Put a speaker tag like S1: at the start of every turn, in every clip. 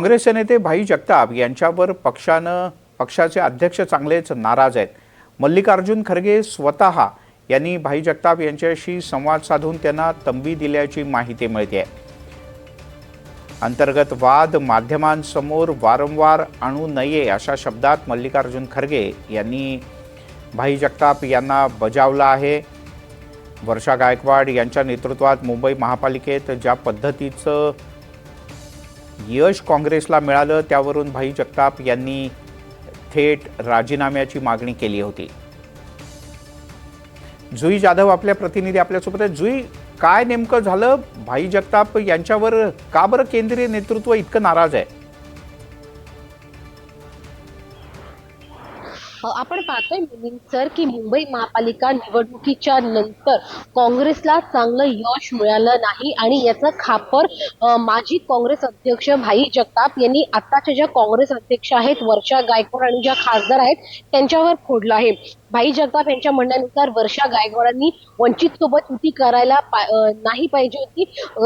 S1: काँग्रेसचे नेते भाई जगताप यांच्यावर पक्षाचे अध्यक्ष चांगलेच नाराज आहेत। मल्लिकार्जुन खरगे स्वतः यांनी भाई जगताप यांच्याशी संवाद साधून त्यांना तंबी दिल्याची माहिती मिळते। अंतर्गत वाद माध्यमांसमोर वारंवार आणू नये अशा शब्दात मल्लिकार्जुन खरगे यांनी भाई जगताप यांना बजावला आहे। वर्षा गायकवाड यांच्या नेतृत्वात मुंबई महापालिकेत ज्या पद्धतीचं यश काँग्रेसला मिळालं त्यावरून भाई जगताप यांनी थेट राजीनाम्याची मागणी केली होती। जुई जाधव आपल्या प्रतिनिधी आपल्यासोबत आहे। जुई, काय नेमकं झालं? भाई जगताप यांच्यावर का बरं केंद्रीय नेतृत्व इतकं नाराज आहे?
S2: आपण पाहतोय मिलिंद सर की मुंबई महापालिका निवडणुकीच्या नंतर काँग्रेसला चांगलं यश मिळालं नाही आणि याचं खापर माजी काँग्रेस अध्यक्ष भाई जगताप यांनी आताच्या ज्या काँग्रेस अध्यक्ष आहेत वर्षा गायकवाड आणि ज्या खासदार आहेत त्यांच्यावर फोडलं आहे। भाई जगताप यांच्या म्हणण्यानुसार वर्षा गायकवाडांनी वंचित सोबत युती करायला नाही पाहिजे होती।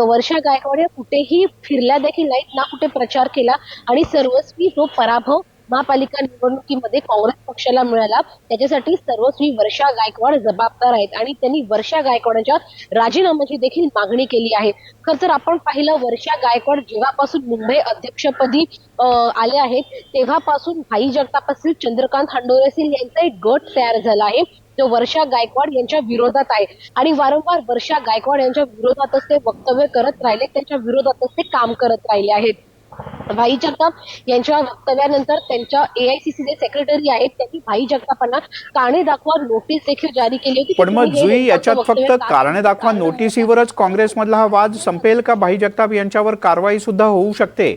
S2: वर्षा गायकवाड कुठेही फिरल्या देखील नाहीत, ना कुठे प्रचार केला आणि सर्वस्वी जो पराभव महापालिका निवडणुकीमध्ये काँग्रेस पक्षाला मिळाला त्याच्यासाठी सर्वस्वी वर्षा गायकवाड जबाबदार आहेत आणि त्यांनी वर्षा गायकवाडांच्या राजीनाम्याची देखील मागणी केली आहे। खरं तर आपण पाहिलं वर्षा गायकवाड जेव्हापासून मुंबई अध्यक्षपदी आले आहेत तेव्हापासून भाई जगताप असतील, चंद्रकांत हंडोरे असतील यांचा एक गट तयार झाला आहे जो वर्षा गायकवाड यांच्या विरोधात आहे आणि वारंवार वर्षा गायकवाड यांच्या विरोधातच ते वक्तव्य करत राहिले, त्यांच्या विरोधातच ते काम करत राहिले आहेत। भाई जगताप यांच्या वक्तव्यानंतर त्यांच्या एआयसीसीचे सेक्रेटरी आहेत त्यांनी भाई जगतापांना कारणे दाखवा नोटीस देखील जारी केली होती।
S1: पण मग जुई, याच्यात फक्त कारणे दाखवा नोटीसीवरच काँग्रेसमधला हा वाद संपेल का? भाई जगताप यांच्यावर कारवाई सुद्धा होऊ शकते?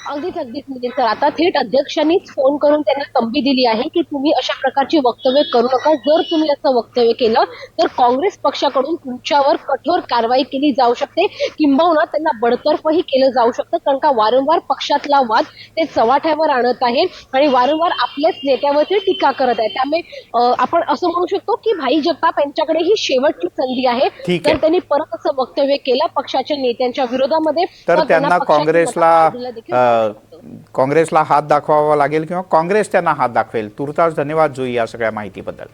S2: अगदीच मिलिंद सर, आता थेट अध्यक्षांनीच फोन करून त्यांना तंबी दिली आहे की तुम्ही अशा प्रकारची वक्तव्य करू नका। जर तुम्ही असं वक्तव्य केलं तर काँग्रेस पक्षाकडून तुमच्यावर कठोर कारवाई केली जाऊ शकते, किंबहुना त्यांना बडतर्फही केलं जाऊ शकतं, कारण का वारंवार पक्षातला वाद ते चव्हाट्यावर आणत आहे आणि वारंवार आपल्याच नेत्यावरती टीका करत आहे। त्यामुळे आपण असं म्हणू शकतो की भाई जगताप यांच्याकडे ही शेवटची संधी आहे। तर त्यांनी परत असं वक्तव्य केलं पक्षाच्या नेत्यांच्या विरोधामध्ये
S1: तर त्यांना काँग्रेसला हात दाखवावा लागेल किंवा काँग्रेस त्यांना हात दाखवेल। तुर्तास धन्यवाद जुई या सगळ्या माहितीबद्दल।